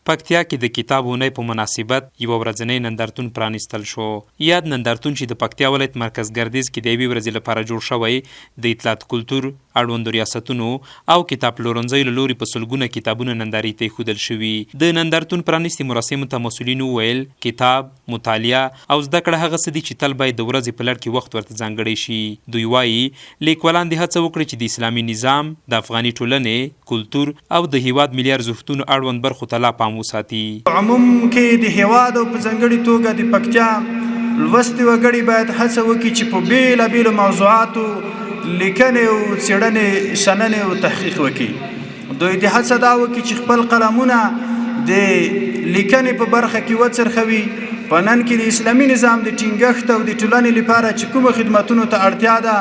پکتیا کې د کتاب اوونۍ په مناسبت یوه ورځنۍ نندارتون پرانیستل شو. یاد نندارتون چې د پکتیا ولایت مرکز ګردیز کې د یوې ورځې لپاره جوړ شوی د اطلاعاتو کلتور اړوندو ریاستونو او کتاب پلورنځیو له لوري په سلګونه کتابونه نندارې ته ایښودل شوي. د نندارتون پرانیستې مراسمو ته مسؤلین وویل کتاب، مطالعه او زده کړه هغه څه دي چې تل باید د ورځې په لړ کې وخت ورته ځانګړی شي. دوی وایي لیکوالان دې هڅه وکړي چې د اسلامي نظام، د افغاني ټولنې، کلتور او د هیواد ملي ارزښتونو اړوند برخو ته لا پام وساتي. عموم کې د هیواد او په ځانګړي توګه د پکتیا لوستي وګړي باید هڅه وکړي چې په بیلابیلو موضوعاتو لیکنې او څېړنې، شننې او تحقیق وکړي. دوی د هڅه دا وکړي چې خپل قلمونه د لیکنې په برخه کې وڅرخوي. په نن کې د اسلامي نظام د ټینګښت او د ټولنې لپاره چې کومو خدمتونو ته اړتیا ده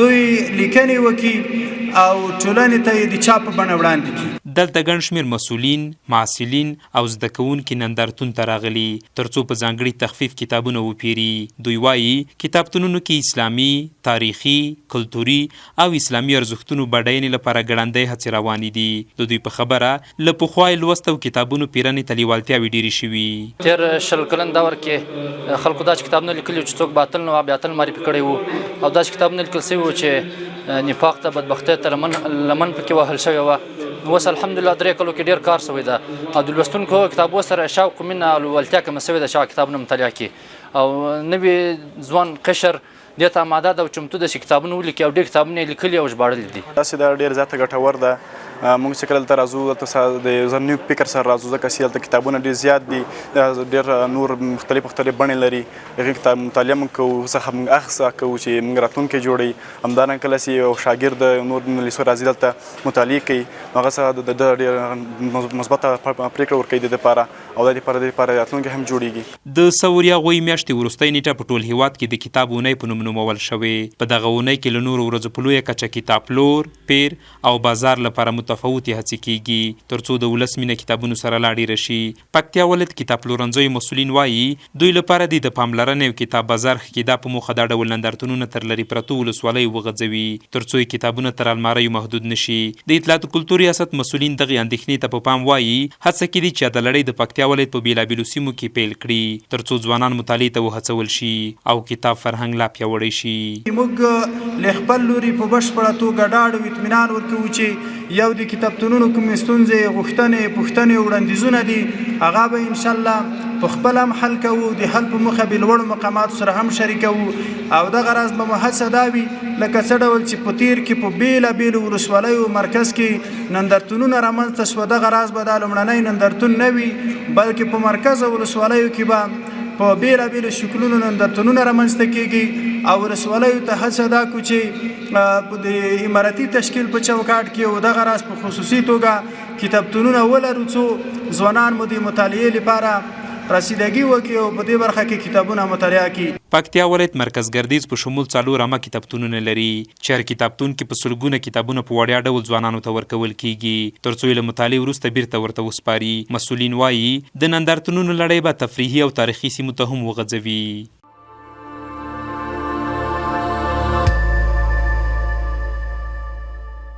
دوی لیکنې وکړي او ټولنې ته یې د چاپ په بڼه وړاندې کړي. دلته ګڼ شمېر مسؤلین، مسؤلین او زده کوونکي نندارتون ته راغلي ترڅو په ځانګړي تخفیف کتابونه وپیري. دوی وایي کتابتونونو کې اسلامي، تاریخي، کلتوري او اسلامي ارزښتونو بډاینې لپاره ګړندۍ هڅې روانې دي. د دوی په خبره له پخوا یې لوست او کتابونو پیرنې ته لیوالتیاوې ډېرې شوي. تېر شل کلن دور کې خلکو داسې کتابونه لیکلي چې څوک باطل نه باطل معرفي کړی وو او داسې کتابونه لیکل شوي وو چې نفاق ته، بدبختۍ ته لمن پکې وهل شوې وه. اوس الحمدلله 3 کلو کې ډېر کار شوی ده او د لوستونکو کتابو سره شوق، مینه او لېوالتیا کمه شوې ده چې کتابونه مطالعه کړي او نوي ځوان قشر دې ته آماده ده او چمتو ده چې کتابونه ولیکي او ډېر کتابونه یې لیکلي او ژباړلي دي. داسې دا ډېر زیاته ګټور ده. موږ چې کله دلته راځو دلته د نوي فکر سره راځو ځکه چې هلته کتابونه ډېر زیات دي، ډېر نور مختلف بڼې لري. هغې کتاب مطالعه موږ کوو، څخه موږ اخذ کوو چې موږ راتلونکی جوړوي. همدارنګه کله چې یو شاګرد نور لیسو راځي دلته مطالعې کوي نو هغه څخه د ډېر مثبته پرېکړه ورکوي د دپاره او د دپاره راتلونکی هم جوړېږي. د سوریا غوی میاشتې وروستۍ نیټه په ټول هیواد کې د کتاب اونۍ په نوم نومول شوې. په دغه اونۍ کې له نورو ورځو په لویه کچه کتاب پلور، پیر او بازار لپاره متفاوتې هڅې کیږي ترڅو د ولس مینه کتابونو سره لا ډېره شي. پکتیا ولایت کتاب پلورنځیو مسؤلین وایي دوی لپاره د پاملرنې او کتاب بازار ښه کېدا په موخه دا ډول نندارتونونه تر لرې پرتو ولسوالیو وغځوي ترڅو کتابونه تر الماریو محدود نشي. د اطلاعاتو کلتور ریاست مسؤلین دغې اندېښنې ته په پام وایي هڅه کېدي چې د لړۍ د پکتیا ولایت په بېلابېلو سیمو کې پیل کړي ترڅو ځوانان مطالعې ته وهڅول شي او کتاب فرهنګ لا پیاوړی شي. موږ له خپل لوري په بشپړه توګه ډاډ او اطمینان ورکوو چې یو د کتابتونونو کومې ستونزې، غوښتنې، پوښتنې او وړاندیزونه دي هغه به انشاءالله په خپل هم حل کوو، د حل په موخه به لوړو مقاماتو سره هم شریکوو او دغه راز به مو هڅه دا وي لکه څه ډول چې په تیر کې په بیلابیلو ولسوالیو مرکز کې نندارتونونه رامنځته شوه دغه راز به دا لومړنی نندارتون نه وي بلکې په مرکز او ولسوالیو کې به په بیلابیلو شکلونو نندارتونونه رامنځته کېږي او ولسوالیو ته هڅه دا کړو چې د امارتي تشکیل په چوکاټ کې او دغه راز په خصوصي توګه کتابتونونه ولرو څو ځوانان مو د مطالعې لپاره رسیدګي وکړي او په دې برخه کې کتابونه مطالعه کړي. پکتیا ولایت مرکز ګردیز په شمول 4 عامه کتابتونونه لري چې هر کتابتون کې په سلګونه کتابونه په وړیا ډول ځوانانو ته ورکول کیږي ترڅو یې له مطالعې وروسته بیرته ورته وسپاري. مسؤلین وایي د نندارتونونو لړۍ به تفریحي او تاریخي سیمو ته هم وغځوي.